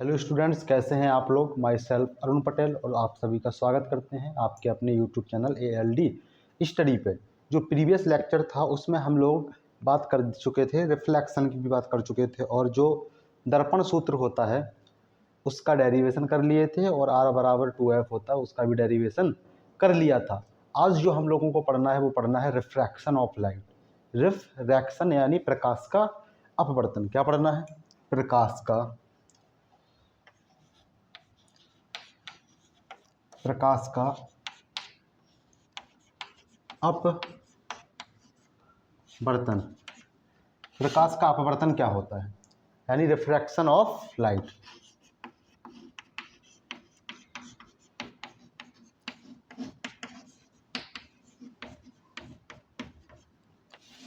Hello students, कैसे हैं आप लोग। माई सेल्फ अरुण पटेल और आप सभी का स्वागत करते हैं आपके अपने यूट्यूब चैनल ALD स्टडी पे। जो प्रीवियस लेक्चर था उसमें हम लोग बात कर चुके थे, रिफ्लेक्शन की भी बात कर चुके थे और जो दर्पण सूत्र होता है उसका डेरिवेशन कर लिए थे और R बराबर 2F होता है उसका भी डेरिवेशन कर लिया था। आज जो हम लोगों को पढ़ना है वो पढ़ना है रिफ्रैक्शन ऑफ लाइट। रिफ्रैक्शन यानी प्रकाश का अपवर्तन। क्या पढ़ना है? प्रकाश का अपवर्तन। प्रकाश का अपवर्तन क्या होता है? यानी रिफ्रैक्शन ऑफ लाइट।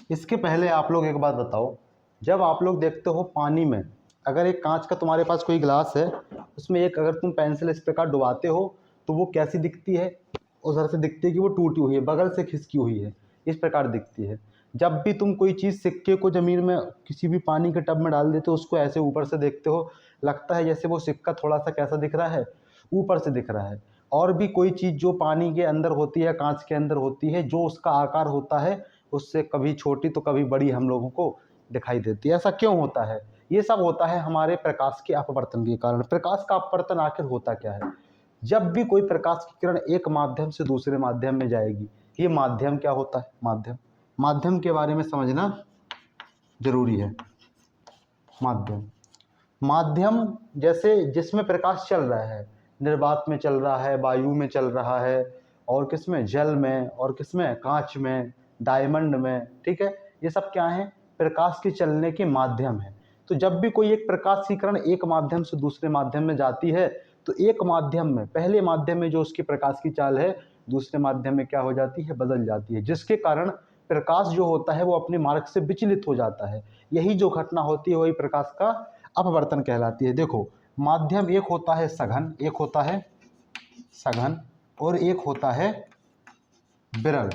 इसके पहले आप लोग एक बात बताओ, जब आप लोग देखते हो पानी में, अगर एक कांच का तुम्हारे पास कोई ग्लास है, उसमें एक अगर तुम पेंसिल इस प्रकार डुबाते हो तो वो कैसी दिखती है? उधर से दिखती है कि वो टूटी हुई है, बगल से खिसकी हुई है, इस प्रकार दिखती है। जब भी तुम कोई चीज़, सिक्के को ज़मीन में किसी भी पानी के टब में डाल देते हो, उसको ऐसे ऊपर से देखते हो, लगता है जैसे वो सिक्का थोड़ा सा कैसा दिख रहा है, ऊपर से दिख रहा है। और भी कोई चीज़ जो पानी के अंदर होती है, कांच के अंदर होती है, जो उसका आकार होता है उससे कभी छोटी तो कभी बड़ी हम लोगों को दिखाई देती है। ऐसा क्यों होता है? ये सब होता है हमारे प्रकाश के अपवर्तन के कारण। प्रकाश का अपवर्तन आखिर होता क्या है? जब भी कोई प्रकाश की किरण एक माध्यम से दूसरे माध्यम में जाएगी, ये माध्यम क्या होता है? माध्यम के बारे में समझना जरूरी है। माध्यम जैसे जिसमें प्रकाश चल रहा है, निर्वात में चल रहा है, वायु में चल रहा है, और किसमें? जल में, और किसमें? कांच में, डायमंड में। ठीक है, ये सब क्या है? प्रकाश के चलने के माध्यम है। तो जब भी कोई एक प्रकाश की किरण एक माध्यम से दूसरे माध्यम में जाती है तो एक माध्यम में, पहले माध्यम में जो उसकी प्रकाश की चाल है, दूसरे माध्यम में क्या हो जाती है? बदल जाती है, जिसके कारण प्रकाश जो होता है वो अपने मार्ग से विचलित हो जाता है। यही जो घटना होती है वही प्रकाश का अपवर्तन कहलाती है। देखो, माध्यम एक होता है सघन, और एक होता है विरल।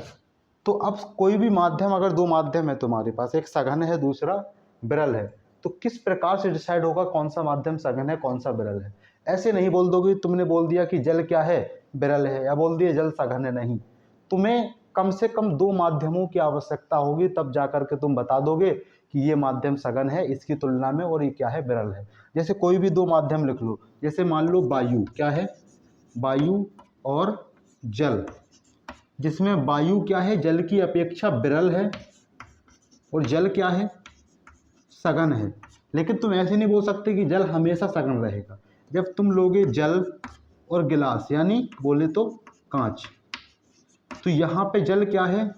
तो अब कोई भी माध्यम, अगर दो माध्यम है तुम्हारे पास, एक सघन है दूसरा विरल है, तो किस प्रकार से डिसाइड होगा कौन सा माध्यम सघन है कौन सा विरल है? ऐसे नहीं बोल दोगे, तुमने बोल दिया कि जल क्या है? विरल है, या बोल दिया जल सघन है। नहीं, तुम्हें कम से कम दो माध्यमों की आवश्यकता होगी, तब जाकर के तुम बता दोगे कि ये माध्यम सघन है इसकी तुलना में और ये क्या है? विरल है। जैसे कोई भी दो माध्यम लिख लो, जैसे मान लो वायु, क्या है? वायु और जल, जिसमें वायु क्या है? जल की अपेक्षा विरल है, और जल क्या है? सघन है। लेकिन तुम ऐसे नहीं बोल सकते कि जल हमेशा सघन रहेगा। जब तुम लोगे जल और गिलास, यानी बोले तो कांच, तो यहाँ पे जल क्या है?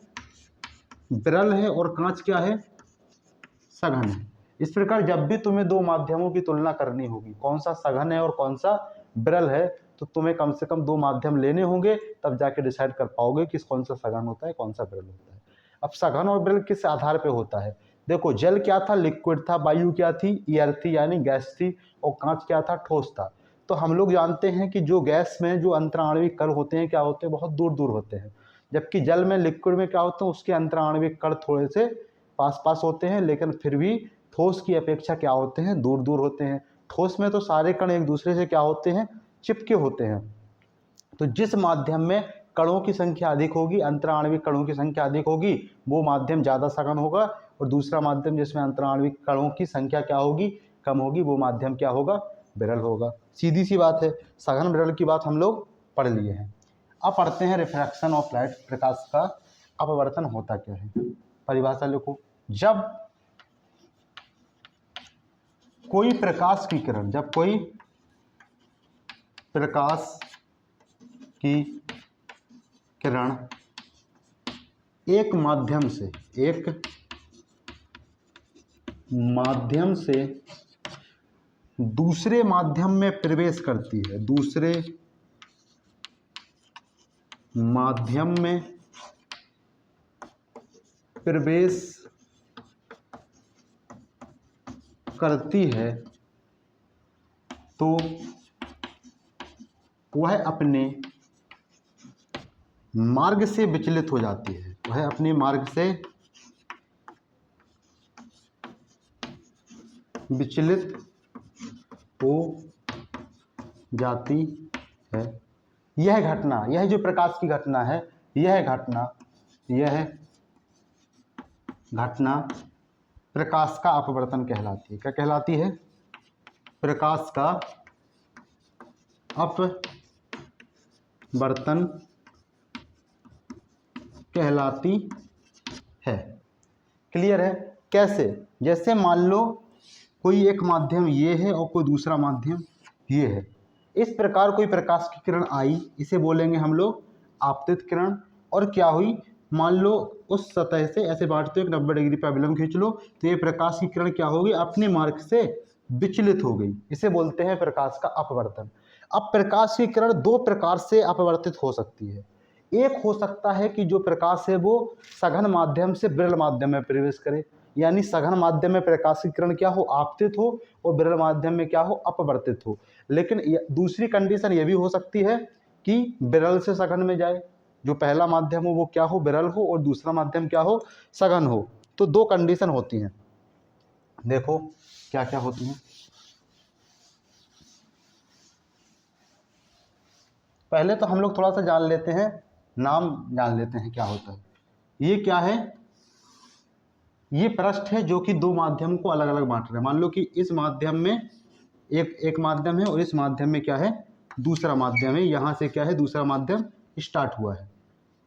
विरल है, और कांच क्या है? सघन है। इस प्रकार जब भी तुम्हें दो माध्यमों की तुलना करनी होगी, कौन सा सघन है और कौन सा विरल है, तो तुम्हें कम से कम दो माध्यम लेने होंगे, तब जाके डिसाइड कर पाओगे कि कौन सा सघन होता है कौन सा विरल होता है। अब सघन और विरल किस आधार पे होता है? देखो, जल क्या था? लिक्विड था। वायु क्या थी? एयर थी, यानी गैस थी। और कांच क्या था? ठोस था। तो हम लोग जानते हैं कि जो गैस में जो अंतराण्विक कण होते हैं, क्या होते हैं? बहुत दूर दूर होते हैं। जबकि जल में, लिक्विड में क्या होते हैं? उसके अंतराण्विक कण थोड़े से पास पास होते हैं, लेकिन फिर भी ठोस की अपेक्षा क्या होते हैं? दूर दूर होते हैं। ठोस में तो सारे कण एक दूसरे से क्या होते हैं? चिपके होते हैं। तो जिस माध्यम में कणों की संख्या अधिक होगी, अंतराण्विक कणों की संख्या अधिक होगी, वो माध्यम ज़्यादा सघन होगा। और दूसरा माध्यम जिसमें अंतराण्विक कणों की संख्या क्या होगी? कम होगी, वो माध्यम क्या होगा? विरल होगा। सीधी सी बात है। सघन विरल की बात हम लोग पढ़ लिए हैं। अब पढ़ते हैं रिफ्रैक्शन ऑफ लाइट। प्रकाश का अपवर्तन होता क्या है? परिभाषा लिखो। जब कोई प्रकाश की किरण, जब कोई प्रकाश की किरण एक माध्यम से दूसरे माध्यम में प्रवेश करती है, दूसरे माध्यम में प्रवेश करती है, तो वह अपने मार्ग से विचलित हो जाती है। वह अपने मार्ग से विचलित हो जाती है। यह घटना, यह जो प्रकाश की घटना है, यह घटना प्रकाश का अपवर्तन कहलाती है। क्या कहलाती है? प्रकाश का अपवर्तन कहलाती है। क्लियर है? कैसे? जैसे मान लो कोई एक माध्यम ये है और कोई दूसरा माध्यम ये है। इस प्रकार कोई प्रकाश की किरण आई, इसे बोलेंगे हम लोग आपतित किरण। और क्या हुई, मान लो उस सतह से ऐसे बांटते हो, 90 डिग्री पर अभिलंब खींच लो, तो ये प्रकाश की किरण क्या होगी, अपने मार्ग से विचलित हो गई। इसे बोलते हैं प्रकाश का अपवर्तन। अब प्रकाश की किरण दो प्रकार से अपवर्तित हो सकती है। एक हो सकता है कि जो प्रकाश है वो सघन माध्यम से विरल माध्यम में प्रवेश करे, यानी सघन माध्यम में प्रकाश की किरण क्या हो, आपतित हो, और विरल माध्यम में क्या हो, अपवर्तित हो। लेकिन दूसरी कंडीशन ये भी हो सकती है कि विरल से सघन में जाए, जो पहला माध्यम हो वो क्या हो, विरल हो, और दूसरा माध्यम क्या हो, सघन हो। तो दो कंडीशन होती हैं। देखो क्या क्या होती हैं। पहले तो हम लोग थोड़ा सा जान लेते हैं, नाम जान लेते हैं क्या होता है। ये क्या है, ये पृष्ठ है जो कि दो माध्यम को अलग अलग बांट रहे हैं। मान लो कि इस माध्यम में एक माध्यम है और इस माध्यम में क्या है, दूसरा माध्यम है। यहाँ से क्या है, दूसरा माध्यम स्टार्ट हुआ है।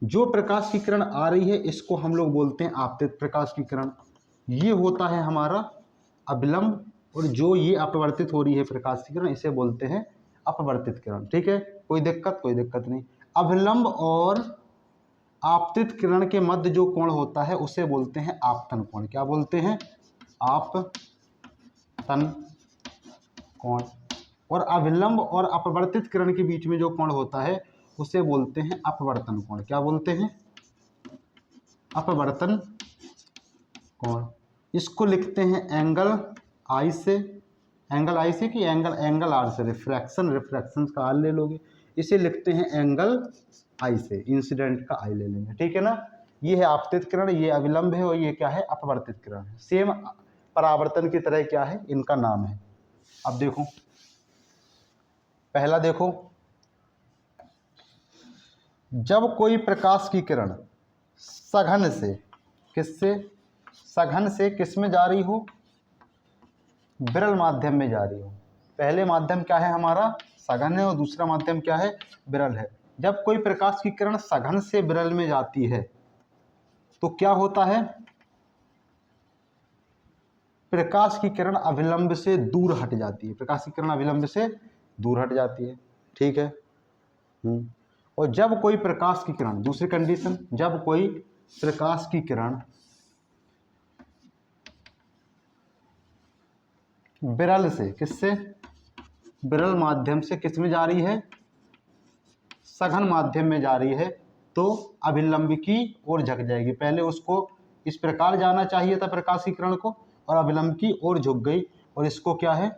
जो प्रकाश की किरण आ रही है इसको हम लोग बोलते हैं आपतित प्रकाश की किरण। ये होता है हमारा अभिलंब, और जो ये अपवर्तित हो रही है प्रकाश की किरण, इसे बोलते हैं अपवर्तित किरण। ठीक है, कोई दिक्कत नहीं। अभिलंब और आपतित किरण के मध्य जो कोण होता है उसे बोलते हैं आपतन कोण। क्या बोलते हैं? आपतन कोण। और अभिलंब और अपवर्तित किरण के बीच में जो कोण होता है उसे बोलते हैं अपवर्तन कोण। क्या बोलते हैं? अपवर्तन कोण। इसको लिखते हैं एंगल आई से, कि एंगल आर से, रिफ्रैक्शन का आर ले लोगे, इसे लिखते हैं एंगल आई से, इंसिडेंट का आई ले लेंगे। ठीक है ना? ये है आपतित किरण, ये अविलंब है, और ये क्या है, अपवर्तित किरण है। सेम परावर्तन की तरह क्या है, इनका नाम है। अब देखो, पहला देखो, जब कोई प्रकाश की किरण सघन से, किससे, सघन से किस में जा रही हो, विरल माध्यम में जा रही हो। पहले माध्यम क्या है हमारा, सघन है, और दूसरा माध्यम क्या है, विरल है। जब कोई प्रकाश की किरण सघन से विरल में जाती है तो क्या होता है, प्रकाश की किरण अभिलंब से दूर हट जाती है। प्रकाश की किरण अभिलंब से दूर हट जाती है। ठीक है। और जब कोई प्रकाश की किरण, दूसरी कंडीशन, जब कोई प्रकाश की किरण विरल से, किससे, विरल माध्यम से किस में जा रही है, सघन माध्यम में जा रही है, तो अभिलंब की ओर झुक जाएगी। पहले उसको इस प्रकार जाना चाहिए था प्रकाश की किरण को, और अभिलंब की ओर झुक गई, और इसको क्या है,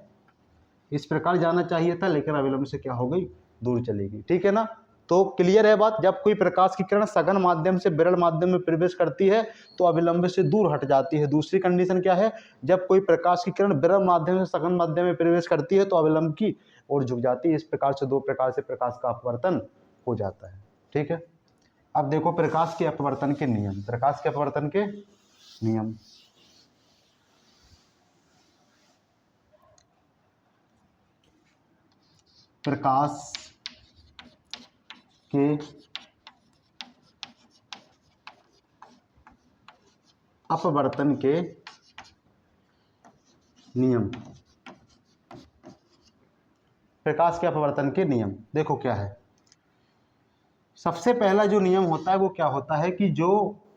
इस प्रकार जाना चाहिए था, लेकिन अभिलंब से क्या हो गई, दूर चली गई। ठीक है ना? तो क्लियर है बात। जब कोई प्रकाश की किरण सघन माध्यम से विरल माध्यम में प्रवेश करती है तो अभिलंब से दूर हट जाती है। दूसरी कंडीशन क्या है, जब कोई प्रकाश की किरण विरल माध्यम से सघन माध्यम में प्रवेश करती है तो अभिलंब की ओर झुक जाती है। इस प्रकार से दो प्रकार से प्रकाश का अपवर्तन हो जाता है। ठीक है। अब देखो प्रकाश के अपवर्तन के नियम, प्रकाश के अपवर्तन के नियम। प्रकाश के अपवर्तन के नियम, प्रकाश के अपवर्तन के नियम देखो क्या है। सबसे पहला जो नियम होता है वो क्या होता है कि जो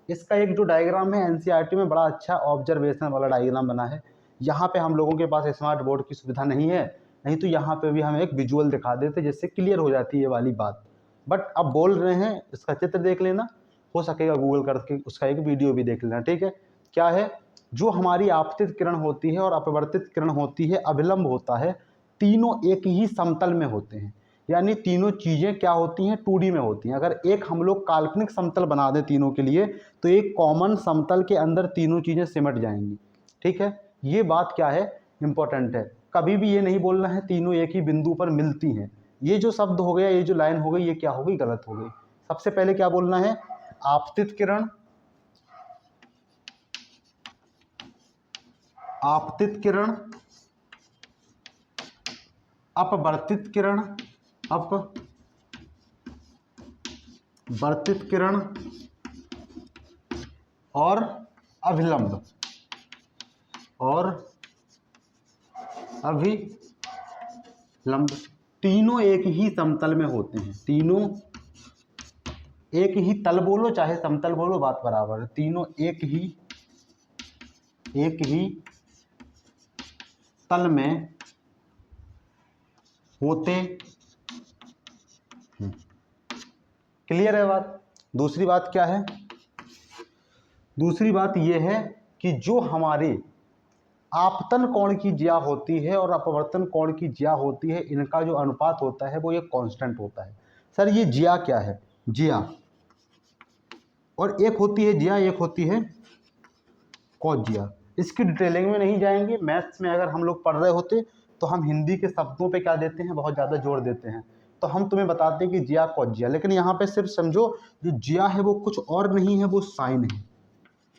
इसका एक जो डायग्राम है एनसीईआरटी में बड़ा अच्छा ऑब्जर्वेशन वाला डायग्राम बना है। यहाँ पे हम लोगों के पास स्मार्ट बोर्ड की सुविधा नहीं है, नहीं तो यहाँ पे भी हम एक विजुअल दिखा देते जिससे क्लियर हो जाती है ये वाली बात। बट अब बोल रहे हैं, इसका चित्र देख लेना, हो सकेगा गूगल करके उसका एक वीडियो भी देख लेना। ठीक है। क्या है, जो हमारी आपतित किरण होती है और अपवर्तित किरण होती है, अभिलंब होता है, तीनों एक ही समतल में होते हैं। यानी तीनों चीज़ें क्या होती हैं, 2D में होती हैं। अगर एक हम लोग काल्पनिक समतल बना दें तीनों के लिए तो एक कॉमन समतल के अंदर तीनों चीज़ें सिमट जाएंगी। ठीक है, ये बात क्या है, इंपॉर्टेंट है। कभी भी ये नहीं बोलना है तीनों एक ही बिंदु पर मिलती हैं। ये जो शब्द हो गया, ये जो लाइन हो गई, ये क्या हो गई, गलत हो गई। सबसे पहले क्या बोलना है, आपतित किरण, आपतित किरण, अपवर्तित किरण, अपवर्तित किरण और अभिलंब, और अभिलंब, तीनों एक ही समतल में होते हैं। तीनों एक ही तल बोलो चाहे समतल बोलो, बात बराबर है। तीनों एक ही तल में होते हैं। क्लियर है बात। दूसरी बात क्या है, दूसरी बात यह है कि जो हमारे आपतन कोण की ज्या होती है और अपवर्तन कोण की ज्या होती है, इनका जो अनुपात होता है वो ये कांस्टेंट होता है। सर ये ज्या क्या है, ज्या, और एक होती है ज्या, एक होती है कॉस ज्या। इसकी डिटेलिंग में नहीं जाएंगे। मैथ्स में अगर हम लोग पढ़ रहे होते तो हम हिंदी के शब्दों पे क्या देते हैं, बहुत ज़्यादा जोर देते हैं, तो हम तुम्हें बताते हैं कि ज्या कॉस ज्या। लेकिन यहाँ पे सिर्फ समझो जो ज्या है वो कुछ और नहीं है, वो साइन है।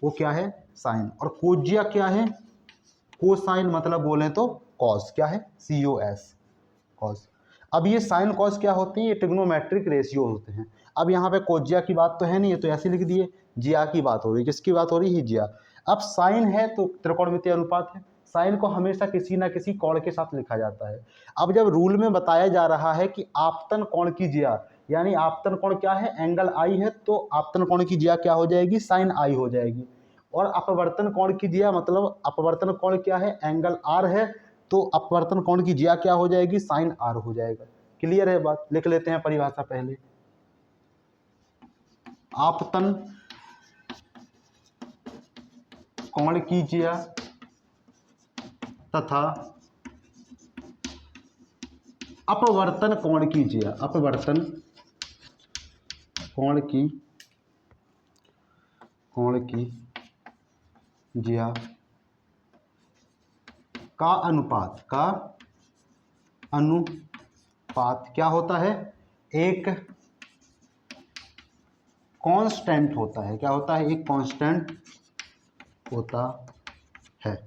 वो क्या है, साइन। और कोस ज्या क्या है, कोसाइन, मतलब बोले तो कॉस, क्या है, COS, कॉस। अब ये साइन कॉस क्या होती है, ये ट्रिग्नोमेट्रिक रेशियो होते हैं। अब यहाँ पे कोस ज्या की बात तो है नहीं, ये तो ऐसे लिख दिए। ज्या की बात हो रही है, किसकी बात हो रही है, ज्या। अब साइन है तो त्रिकोणमितीय अनुपात है। साइन को हमेशा किसी ना किसी कोण के साथ लिखा जाता है। अब जब रूल में बताया जा रहा है कि आपतन कोण की ज्या, यानी आपतन कोण क्या है, एंगल आई है, तो आपतन कोण की ज्या क्या हो जाएगी, साइन आई हो जाएगी। और अपवर्तन कोण की ज्या, मतलब अपवर्तन कोण क्या है, एंगल आर है, तो अपवर्तन कोण की ज्या क्या हो जाएगी, साइन आर हो जाएगा। क्लियर है बात। लिख लेते हैं परिभाषा पहले। आपतन कोण की ज्या तथा अपवर्तन कोण की ज्या, अपवर्तन कोण की ज्या का अनुपात क्या होता है, एक कांस्टेंट होता है। क्या होता है, एक कांस्टेंट होता है।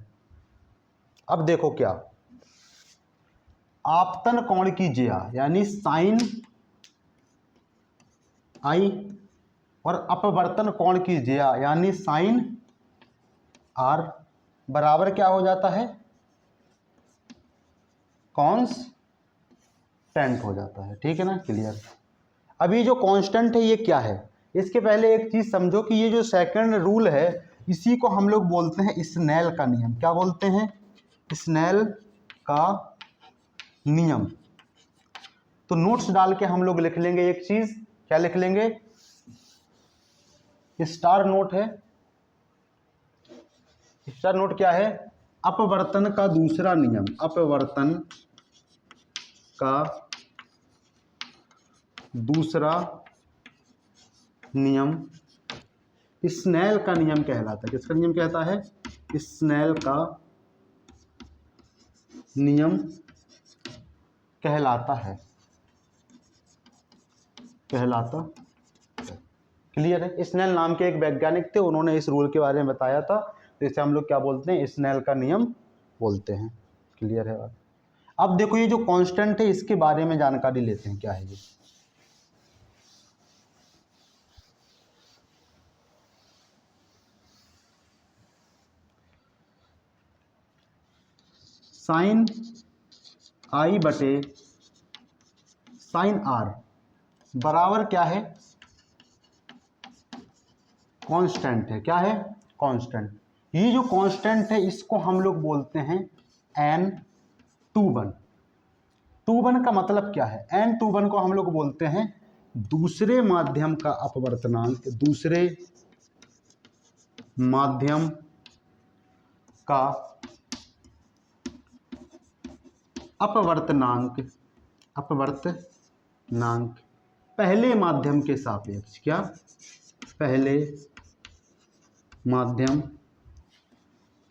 अब देखो क्या, आपतन कोण की ज्या यानी साइन आई और अपवर्तन कोण की ज्या यानी साइन आर बराबर क्या हो जाता है, कांस्टेंट हो जाता है। ठीक है ना, क्लियर। अब ये जो कांस्टेंट है ये क्या है, इसके पहले एक चीज समझो कि ये जो सेकंड रूल है इसी को हम लोग बोलते हैं स्नेल का नियम। क्या बोलते हैं, स्नेल का नियम। तो नोट्स डाल के हम लोग लिख लेंगे एक चीज, क्या लिख लेंगे, स्टार नोट है। स्टार नोट क्या है, अपवर्तन का दूसरा नियम, अपवर्तन का दूसरा नियम स्नेल का नियम कहलाता है। किसका नियम कहता है, स्नेल का नियम कहलाता है, क्लियर है। स्नेल नाम के एक वैज्ञानिक थे, उन्होंने इस रूल के बारे में बताया था, तो इसे हम लोग क्या बोलते हैं, स्नेल का नियम बोलते हैं। क्लियर है बात। अब देखो ये जो कांस्टेंट है इसके बारे में जानकारी लेते हैं, क्या है ये। साइन आई बटे साइन आर बराबर क्या है, कांस्टेंट है। क्या है, कांस्टेंट। ये जो कांस्टेंट है इसको हम लोग बोलते हैं N21। 21 का मतलब क्या है, N21 को हम लोग बोलते हैं दूसरे माध्यम का अपवर्तनांक, दूसरे माध्यम का अपवर्तनांक पहले माध्यम के सापेक्ष। क्या, पहले माध्यम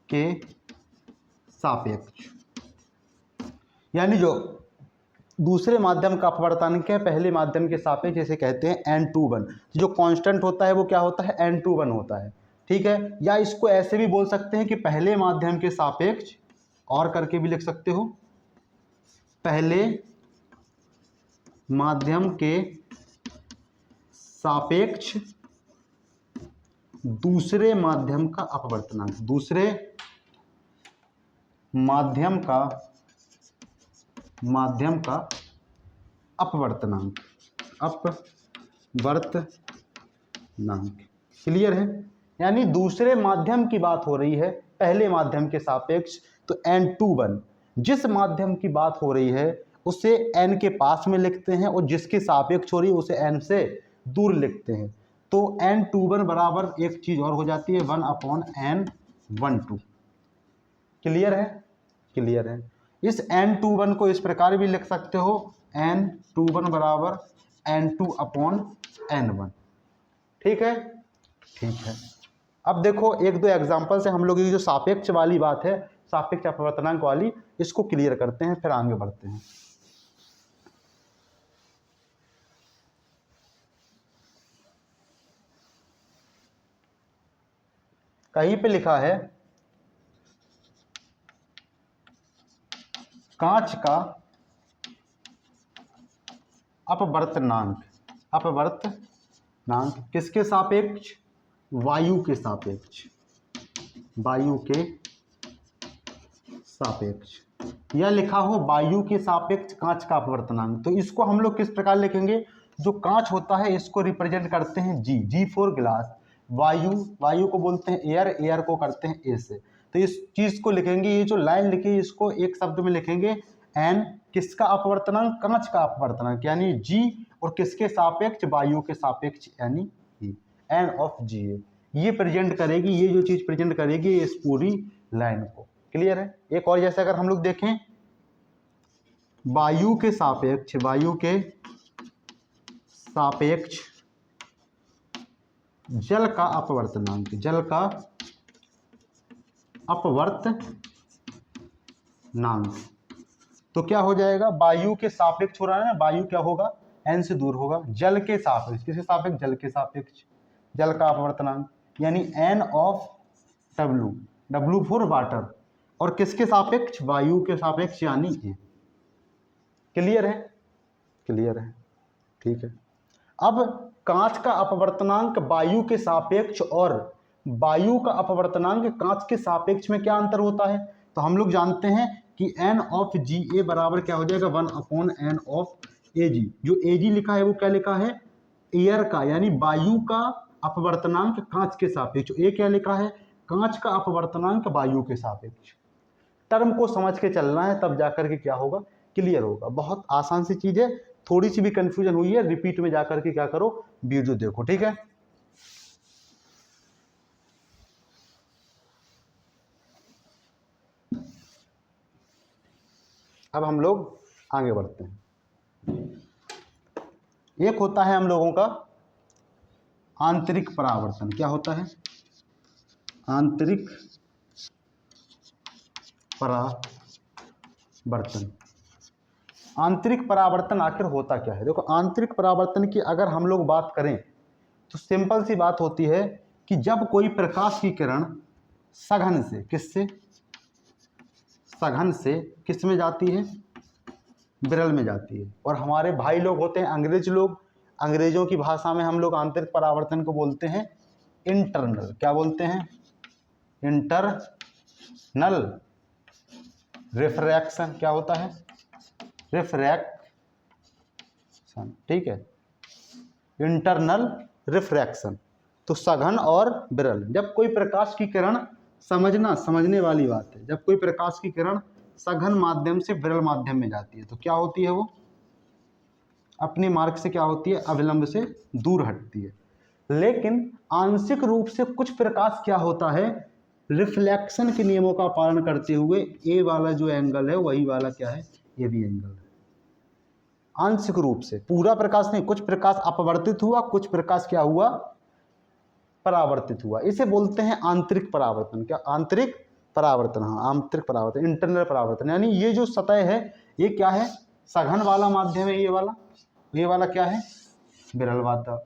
के सापेक्ष। यानी जो दूसरे माध्यम का अपवर्तनांक है पहले माध्यम के सापेक्ष जैसे कहते हैं n21, जो कांस्टेंट होता है वो क्या होता है n21 होता है, ठीक है। या इसको ऐसे भी बोल सकते हैं कि पहले माध्यम के सापेक्ष, और करके भी लिख सकते हो, पहले माध्यम के सापेक्ष दूसरे माध्यम का अपवर्तनांक, दूसरे माध्यम का अपवर्तनांक, क्लियर है। यानी दूसरे माध्यम की बात हो रही है पहले माध्यम के सापेक्ष, तो n21 जिस माध्यम की बात हो रही है उसे n के पास में लिखते हैं और जिसके सापेक्ष हो रही है उसे n से दूर लिखते हैं। तो n21 बराबर एक चीज और हो जाती है 1/n12। क्लियर है, क्लियर है। इस n21 को इस प्रकार भी लिख सकते हो n21 बराबर n2/n1, ठीक है, ठीक है। अब देखो एक दो एग्जांपल से हम लोग ये जो सापेक्ष वाली बात है, सापेक्ष अपवर्तनांक वाली, इसको क्लियर करते हैं फिर आगे बढ़ते हैं। कहीं पे लिखा है कांच का अपवर्तनांक किसके सापेक्ष, वायु के सापेक्ष, वायु के सापेक्ष, या लिखा हो वायु के सापेक्ष कांच का अपवर्तनांक। तो इसको हम लोग किस प्रकार लिखेंगे, जो कांच होता है इसको रिप्रेजेंट करते हैं जी फॉर ग्लास, वायु को बोलते हैं एयर, एयर को करते हैं ए से। तो इस चीज को लिखेंगे, ये जो लाइन लिखी इसको एक शब्द में लिखेंगे एन, किसका अपवर्तनांक, कांच का अपवर्तनांक, यानी जी, और किसके सापेक्ष, वायु के सापेक्ष, यानी एन ऑफ जी। ये प्रेजेंट करेगी, ये जो चीज प्रेजेंट करेगी इस पूरी लाइन को। क्लियर है। एक और जैसे अगर हम लोग देखें वायु के सापेक्ष जल का अपवर्तनांक, जल का अपवर्तनांक, तो क्या हो जाएगा, वायु के सापेक्ष हो रहा है ना, वायु क्या होगा n से दूर होगा, जल के सापेक्ष, किसके सापेक्ष, जल के सापेक्ष, जल का अपवर्तनांक यानी n of W for water, और किसके सापेक्ष, वायु के सापेक्ष यानी ए। क्लियर है, क्लियर है, ठीक है। अब कांच का अपवर्तनांक वायु के सापेक्ष और वायु का अपवर्तनांक कांच के सापेक्ष में क्या अंतर होता है, तो हम लोग जानते हैं कि n ऑफ जी ए बराबर क्या हो जाएगा 1/n ऑफ ए जी। जो ए जी लिखा है वो क्या लिखा है, एयर का, यानी वायु का अपवर्तनांक कांच के सापेक्ष, ए क्या लिखा है, कांच का अपवर्तनांक वायु के सापेक्ष। टर्म को समझ के चलना है तब जाकर के क्या होगा, क्लियर होगा। बहुत आसान सी चीज है, थोड़ी सी भी कंफ्यूजन हुई है रिपीट में जाकर के क्या करो, वीडियो देखो, ठीक है। अब हम लोग आगे बढ़ते हैं। एक होता है हम लोगों का आंतरिक परावर्तन, क्या होता है, आंतरिक परावर्तन। आंतरिक परावर्तन आखिर होता क्या है, देखो आंतरिक परावर्तन की अगर हम लोग बात करें तो सिंपल सी बात होती है कि जब कोई प्रकाश की किरण सघन से, किससे, सघन से किस में जाती है, विरल में जाती है। और हमारे भाई लोग होते हैं अंग्रेज लोग, अंग्रेजों की भाषा में हम लोग आंतरिक परावर्तन को बोलते हैं इंटरनल, क्या बोलते हैं, इंटरनल रिफ्रैक्शन, क्या होता है, रिफ्रैक्शन, ठीक है, इंटरनल रिफ्रैक्शन। तो सघन और विरल, जब कोई प्रकाश की किरण, समझने वाली बात है, जब कोई प्रकाश की किरण सघन माध्यम से विरल माध्यम में जाती है तो क्या होती है, वो अपने मार्ग से क्या होती है, अविलंब से दूर हटती है। लेकिन आंशिक रूप से कुछ प्रकाश क्या होता है, रिफ्लेक्शन के नियमों का पालन करते हुए ए वाला जो एंगल है वही वाला क्या है, ये भी एंगल है। आंशिक रूप से, पूरा प्रकाश नहीं, कुछ प्रकाश अपवर्तित हुआ, कुछ प्रकाश क्या हुआ, परावर्तित हुआ। इसे बोलते हैं आंतरिक परावर्तन। क्या, आंतरिक परावर्तन, हाँ आंतरिक परावर्तन, इंटरनल परावर्तन। यानी ये जो सतह है ये क्या है, सघन वाला माध्यम है, ये वाला क्या है, विरल माध्यम।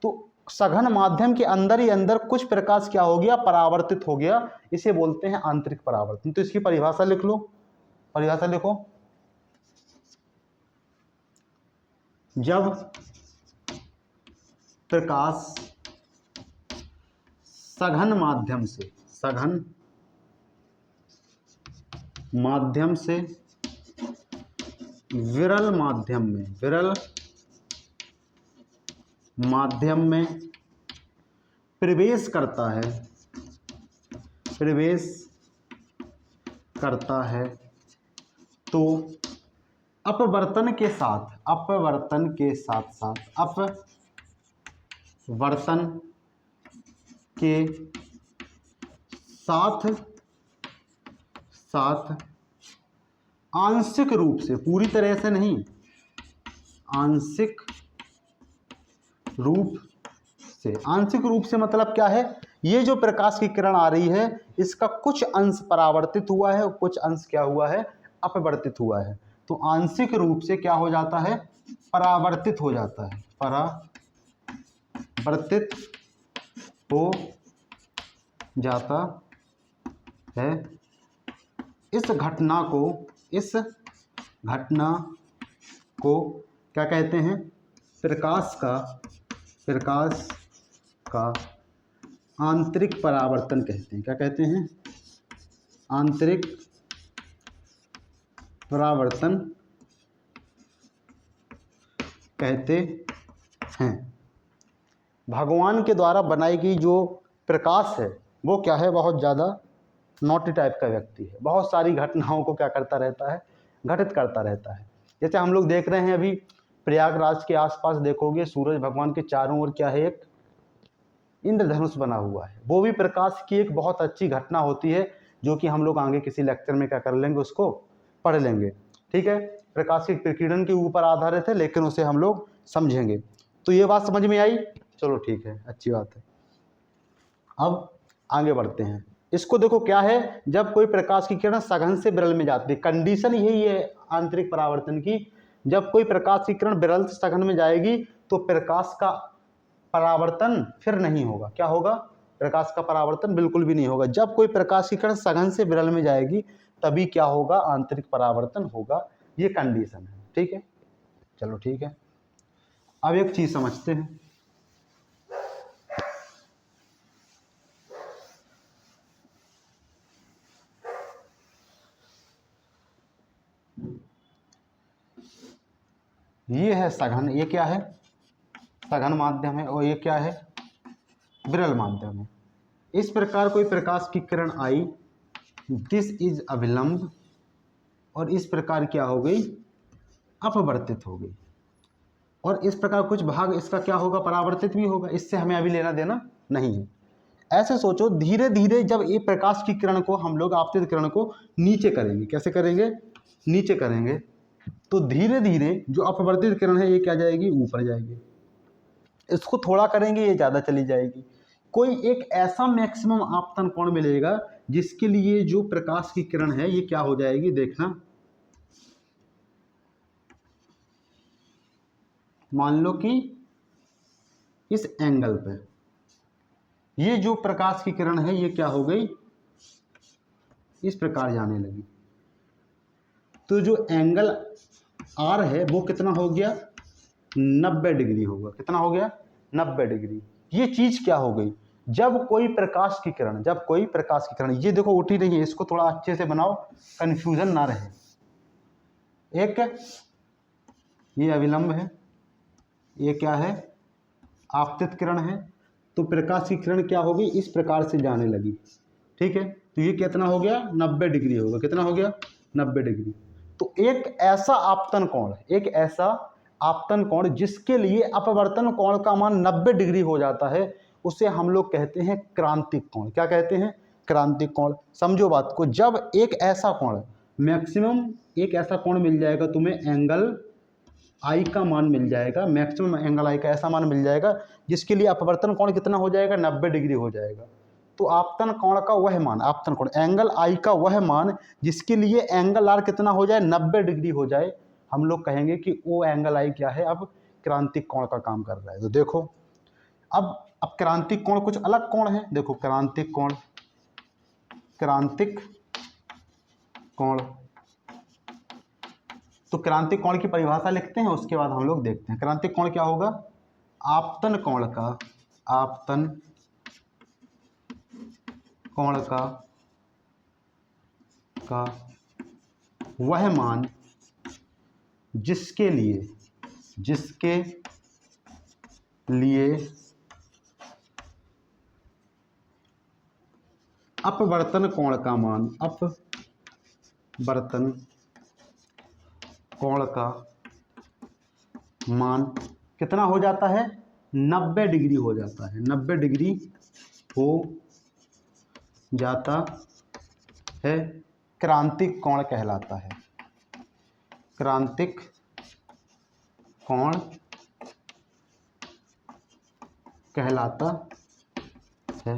तो सघन माध्यम के अंदर ही अंदर कुछ प्रकाश क्या हो गया, परावर्तित हो गया, इसे बोलते हैं आंतरिक परावर्तन। तो इसकी परिभाषा लिख लो, परिभाषा लिखो, जब प्रकाश सघन माध्यम से विरल माध्यम में प्रवेश करता है तो अपवर्तन के साथ आंशिक रूप से, पूरी तरह से नहीं, आंशिक रूप से मतलब क्या है, ये जो प्रकाश की किरण आ रही है इसका कुछ अंश परावर्तित हुआ है और कुछ अंश क्या हुआ है, अपवर्तित हुआ है। तो आंशिक रूप से क्या हो जाता है, परावर्तित हो जाता है, परावर्तित हो जाता है। इस घटना को क्या कहते हैं, प्रकाश का आंतरिक परावर्तन कहते हैं। क्या कहते हैं, आंतरिक परावर्तन कहते हैं। भगवान के द्वारा बनाई गई जो प्रकाश है वो क्या है, बहुत ज़्यादा नॉटी टाइप का व्यक्ति है, बहुत सारी घटनाओं को क्या करता रहता है, घटित करता रहता है। जैसे हम लोग देख रहे हैं अभी प्रयागराज के आसपास देखोगे सूरज भगवान के चारों ओर क्या है, एक इंद्रधनुष बना हुआ है। वो भी प्रकाश की एक बहुत अच्छी घटना होती है, जो कि हम लोग आगे किसी लेक्चर में क्या कर लेंगे, उसको पढ़ लेंगे। ठीक है, प्रकाश की प्रकीर्णन के ऊपर आधारित है, लेकिन उसे हम लोग समझेंगे। तो ये बात समझ में आई, चलो ठीक है, अच्छी बात है। अब आगे बढ़ते हैं। इसको देखो क्या है, जब कोई प्रकाश की किरण सघन से विरल में जाती है, कंडीशन यही है आंतरिक परावर्तन की, जब कोई प्रकाश की किरण विरल से सघन में जाएगी तो प्रकाश का परावर्तन फिर नहीं होगा। क्या होगा, प्रकाश का परावर्तन बिल्कुल भी नहीं होगा। जब कोई प्रकाश की किरण सघन से विरल में जाएगी तभी क्या होगा, आंतरिक परावर्तन होगा। ये कंडीशन है। ठीक है, चलो ठीक है। अब एक चीज समझते हैं, ये है सघन, ये क्या है, सघन माध्यम है, और ये क्या है, विरल माध्यम है। इस प्रकार कोई प्रकाश की किरण आई, दिस इज अविलंब, और इस प्रकार क्या हो गई, अपवर्तित हो गई। और इस प्रकार कुछ भाग इसका क्या होगा, परावर्तित भी होगा। इससे हमें अभी लेना देना नहीं है। ऐसे सोचो, धीरे धीरे जब ये प्रकाश की किरण को हम लोग, आपतित किरण को नीचे करेंगे, कैसे करेंगे, नीचे करेंगे, तो धीरे धीरे जो अपवर्तित किरण है ये क्या जाएगी, ऊपर जाएगी। इसको थोड़ा करेंगे, ये ज़्यादा चली जाएगी। कोई एक ऐसा मैक्सिमम आपतन कोण मिलेगा जिसके लिए जो प्रकाश की किरण है ये क्या हो जाएगी, देखना, मान लो कि इस एंगल पे ये जो प्रकाश की किरण है ये क्या हो गई, इस प्रकार जाने लगी। तो जो एंगल आर है वो कितना हो गया, 90 डिग्री होगा। कितना हो गया, 90 डिग्री। ये चीज क्या हो गई, जब कोई प्रकाश की किरण, ये देखो उठी नहीं है, इसको थोड़ा अच्छे से बनाओ, कंफ्यूजन ना रहे। एक ये अविलंब है, ये क्या है, आपतित किरण है। तो प्रकाश की किरण क्या होगी, इस प्रकार से जाने लगी। ठीक है, तो ये कितना हो गया, 90 डिग्री होगा। कितना हो गया, 90 डिग्री। तो एक ऐसा आपतन कोण जिसके लिए अपवर्तन कोण का मान 90 डिग्री हो जाता है, उसे हम लोग कहते हैं क्रांतिक कोण। क्या कहते हैं, क्रांतिक कोण। समझो बात को, जब एक ऐसा कोण, मैक्सिमम एक ऐसा कोण मिल जाएगा तुम्हें, एंगल आई का मान मिल जाएगा, मैक्सिमम एंगल आई का ऐसा मान मिल जाएगा जिसके लिए अपवर्तन कोण कितना हो जाएगा, 90 डिग्री हो जाएगा। तो आपतन कोण का वह मान, आपतन कोण एंगल आई का वह मान जिसके लिए एंगल आर कितना हो जाए, 90 डिग्री हो जाए, हम लोग कहेंगे कि वो एंगल आई क्या है, अब क्रांतिक कोण का काम कर रहा है। तो देखो अब क्रांतिक कोण कुछ अलग कोण है। देखो क्रांतिक कोण, क्रांतिक कोण, तो क्रांतिक कोण की परिभाषा लिखते हैं, उसके बाद हम लोग देखते हैं क्रांतिक कोण क्या होगा। आपतन कोण का, आपतन कोण का वह मान जिसके लिए अपवर्तन कोण का मान, अपवर्तन कोण का मान कितना हो जाता है, 90 डिग्री हो जाता है, 90 डिग्री हो जाता है, क्रांतिक कोण कहलाता है, क्रांतिक कोण कहलाता है।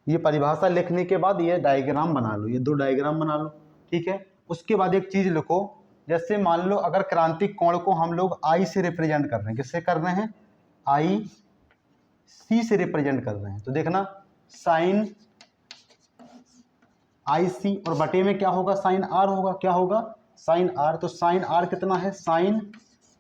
ये परिभाषा लिखने के बाद ये डायग्राम बना लो, ये 2 डायग्राम बना लो, ठीक है। उसके बाद एक चीज लिखो, जैसे मान लो अगर क्रांतिक कोण को हम लोग आई से रिप्रेजेंट कर रहे हैं, किससे कर रहे हैं, आई सी से रिप्रेजेंट कर रहे हैं, तो देखना साइन आई सी और बटे में क्या होगा, साइन आर होगा, क्या होगा, साइन आर। तो साइन आर कितना है, साइन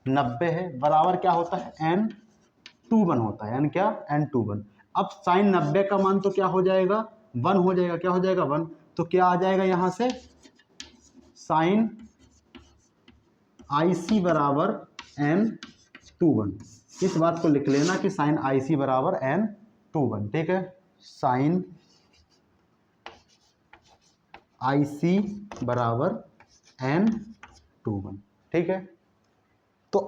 90 है, बराबर क्या होता है, n/2 होता है, n क्या, n/2। अब साइन 90 का मान तो क्या हो जाएगा, 1 हो जाएगा, क्या हो जाएगा, 1। तो क्या आ जाएगा यहां से, साइन आई सी बराबर n/2। इस बात को लिख लेना कि साइन आई सी बराबर n/2, ठीक है। साइन आई सी बराबर n/2, ठीक है। तो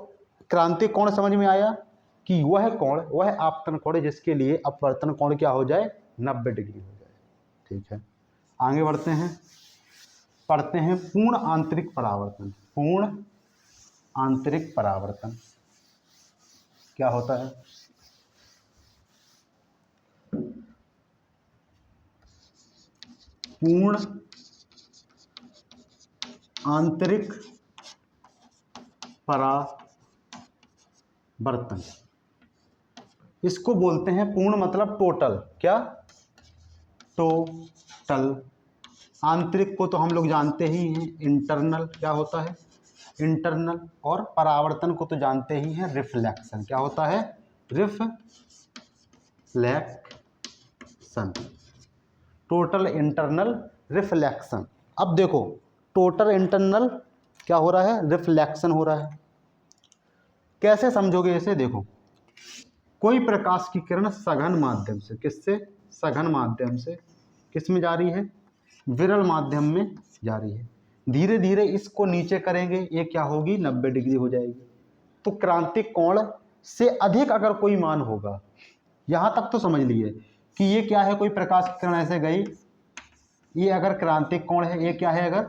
क्रांतिक कोण समझ में आया कि वह कोण, वह आपतन कोण जिसके लिए अपवर्तन कोण क्या हो जाए, 90 डिग्री हो जाए, ठीक है। आगे बढ़ते हैं, पढ़ते हैं पूर्ण आंतरिक परावर्तन। पूर्ण आंतरिक परावर्तन क्या होता है, पूर्ण आंतरिक परावर्तन, इसको बोलते हैं पूर्ण मतलब टोटल, क्या, टोटल। आंतरिक को तो हम लोग जानते ही हैं, इंटरनल क्या होता है, इंटरनल। और परावर्तन को तो जानते ही हैं, रिफ्लेक्शन क्या होता है, रिफ्लेक्शन, टोटल इंटरनल रिफ्लेक्शन। अब देखो टोटल इंटरनल क्या हो रहा है, रिफ्लेक्शन हो रहा है। कैसे समझोगे इसे, देखो कोई प्रकाश की किरण सघन माध्यम से, किससे, सघन माध्यम से, किस में जा रही है, विरल माध्यम में जा रही है, धीरे धीरे इसको नीचे करेंगे, ये क्या होगी, 90 डिग्री हो जाएगी। तो क्रांतिक कोण से अधिक अगर कोई मान होगा, यहां तक तो समझ लिए कि ये क्या है, कोई प्रकाश की किरण ऐसे गई, ये अगर क्रांतिक कोण है, ये क्या है, अगर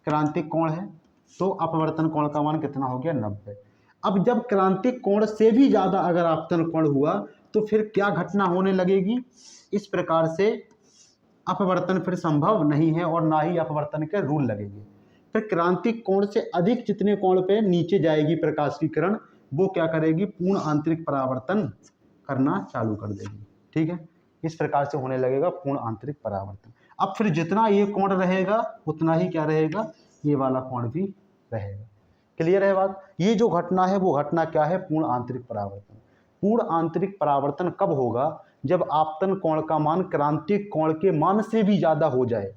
क्रांतिक कोण है, तो अपवर्तन कोण का मान कितना हो गया, 90। अब जब क्रांतिक कोण से भी ज्यादा अगर आपतन कोण हुआ तो फिर क्या घटना होने लगेगी, इस प्रकार से अपवर्तन फिर संभव नहीं है और ना ही अपवर्तन के रूल लगेंगे। फिर क्रांतिक कोण से अधिक जितने कोण पे नीचे जाएगी प्रकाश की किरण, वो क्या करेगी, पूर्ण आंतरिक परावर्तन करना चालू कर देगी, ठीक है। इस प्रकार से होने लगेगा पूर्ण आंतरिक परावर्तन। अब फिर जितना ये कोण रहेगा उतना ही क्या रहेगा, ये वाला कोण भी रहेगा। क्लियर है बात। ये जो घटना है वो घटना क्या है, पूर्ण आंतरिक परावर्तन। पूर्ण आंतरिक परावर्तन कब होगा, जब आपतन कोण का मान क्रांतिक कोण के मान से भी ज्यादा हो जाए।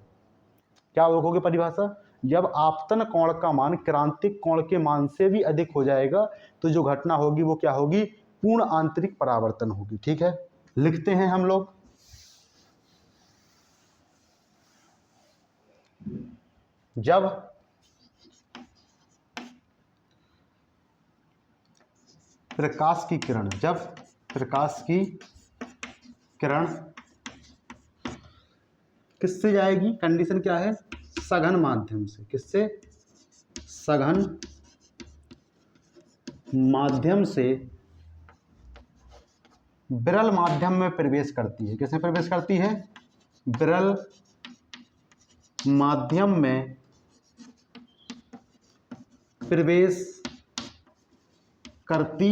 क्या लिखोगे परिभाषा, जब आपतन कोण का मान क्रांतिक कोण के मान से भी अधिक हो जाएगा तो जो घटना होगी वो क्या होगी, पूर्ण आंतरिक परावर्तन होगी, ठीक है। लिखते हैं हम लोग, जब प्रकाश की किरण, जब प्रकाश की किरण किससे जाएगी, कंडीशन क्या है, सघन माध्यम से, किससे, सघन माध्यम से विरल माध्यम में प्रवेश करती है, किसमें प्रवेश करती है, विरल माध्यम में प्रवेश करती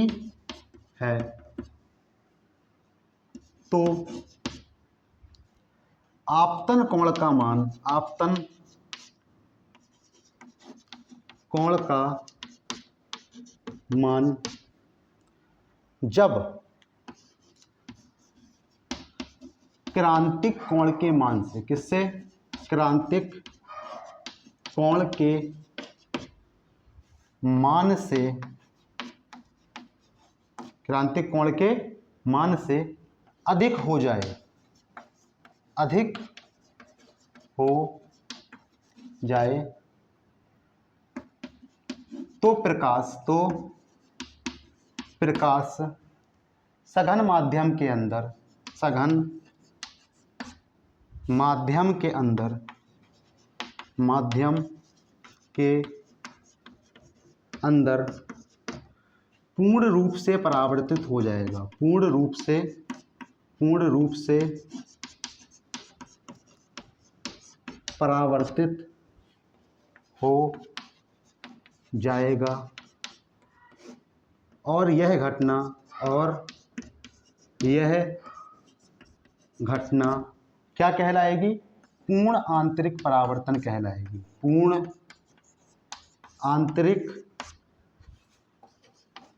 है तो आपतन कोण का मान, आपतन कोण का मान जब क्रांतिक कोण के मान से, किससे, क्रांतिक कोण के मान से, क्रांतिक कोण के मान से अधिक हो जाए, अधिक हो जाए तो प्रकाश सघन माध्यम के अंदर, सघन माध्यम के अंदर, माध्यम के अंदर पूर्ण रूप से परावर्तित हो जाएगा, पूर्ण रूप से परावर्तित हो जाएगा और यह घटना क्या कहलाएगी, पूर्ण आंतरिक परावर्तन कहलाएगी, पूर्ण आंतरिक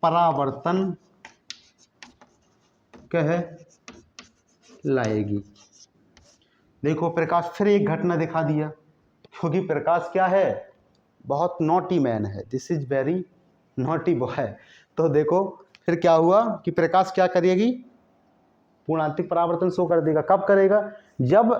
परावर्तन कहलाएगी। देखो प्रकाश फिर एक घटना दिखा दिया, क्योंकि प्रकाश क्या है, बहुत नॉटी मैन है, this is very naughty boy. तो देखो फिर क्या हुआ कि प्रकाश क्या करेगी, पूर्ण आंतरिक परावर्तन शो कर देगा। कब करेगा, जब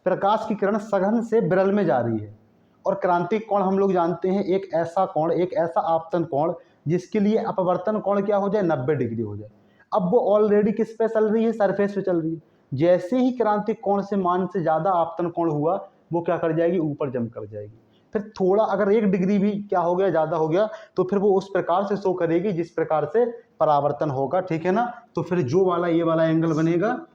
प्रकाश की किरण सघन से विरल में जा रही है। और क्रांतिक कोण हम लोग जानते हैं एक ऐसा कोण, एक ऐसा आपतन कोण जिसके लिए अपवर्तन कोण क्या हो जाए, 90 डिग्री हो जाए। अब वो ऑलरेडी किस पे चल रही है, सरफेस पे चल रही है। जैसे ही क्रांतिक कोण से मान से ज़्यादा आपतन कोण हुआ, वो क्या कर जाएगी, ऊपर जंप कर जाएगी। फिर थोड़ा अगर 1 डिग्री भी क्या हो गया, ज़्यादा हो गया, तो फिर वो उस प्रकार से शो करेगी जिस प्रकार से परावर्तन होगा, ठीक है ना। तो फिर जो वाला ये वाला एंगल बनेगा,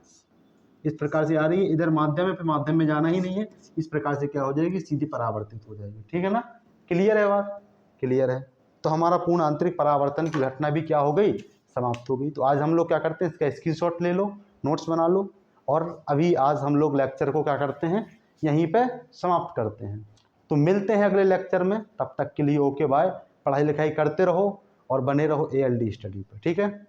इस प्रकार से आ रही है, इधर माध्यम है, फिर माध्यम में जाना ही नहीं है, इस प्रकार से क्या हो जाएगी, सीधी परावर्तित हो जाएगी, ठीक है ना। क्लियर है बात, क्लियर है। तो हमारा पूर्ण आंतरिक परावर्तन की घटना भी क्या हो गई, समाप्त हो गई। तो आज हम लोग क्या करते हैं, इसका स्क्रीनशॉट ले लो, नोट्स बना लो, और अभी आज हम लोग लेक्चर को क्या करते हैं, यहीं पे समाप्त करते हैं। तो मिलते हैं अगले लेक्चर में, तब तक के लिए ओके बाय। पढ़ाई लिखाई करते रहो और बने रहो ALD स्टडी पर, ठीक है।